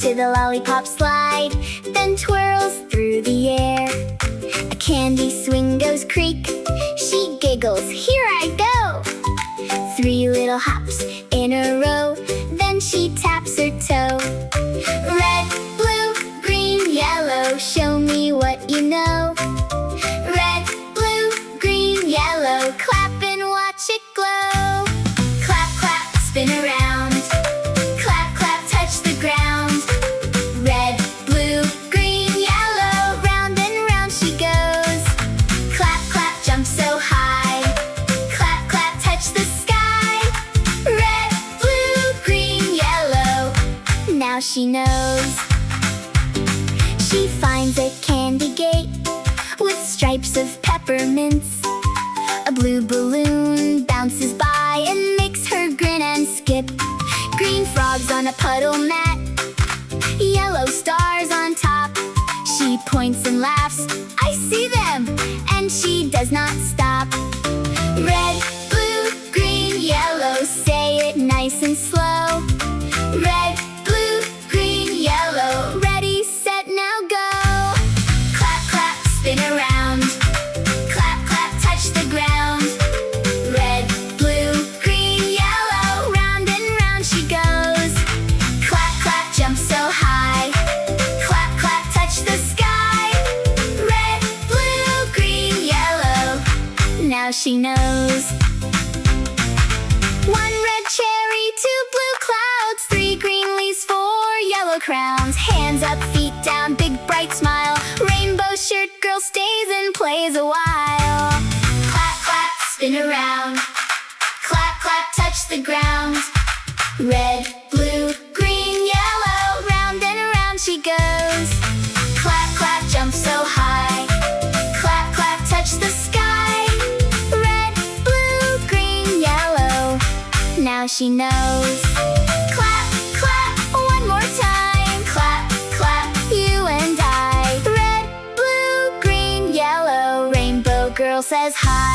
to the lollipop slide, then twirls through the air. A candy swing goes creak, she giggles, here I go! 3 little hops in a row, then she taps her toe. Red, blue, green, yellow, show me what you know. Red, blue, green, yellow, clap and watch it glow. Clap, clap, spin around. Clap, clap, touch the ground. Red, blue, green, yellow, round and round she goes. Clap, clap, jump so high. Clap, clap, touch the sky. Red, blue, green, yellow, now she knows. She finds a candy gate with stripes of peppermints. A blue balloon bounces by and makes her grin and skip. Green frogs on a puddle mat, yellow stars on top. She points and laughs, I see them, and she does not stop. Red, blue, green, yellow, say it nice and slow. Red, blue, green, yellow, ready, set, now go. Clap, clap, spin around. Clap, clap, touch the ground. Red, blue, green, yellow, round and round she goes. Clap, clap, jump so high. Clap, clap, touch the sky. Red, blue, green, yellow, now she knows. 1 red cherry, 2 blue clouds, 3 green leaves, 4 yellow crowns. Hands up, feet down, big bright smile. Rainbow shirt girl stays and plays a while. Clap, clap, spin around. Clap, clap, touch the ground. Red, blue, green, yellow, round and around she goes. Clap, clap, jump so high. Clap, clap, touch the sky. Red, blue, green, yellow, now she knows. Clap, clap, one more time. Clap, clap, you and I. Red, blue, green, yellow, rainbow girl says hi.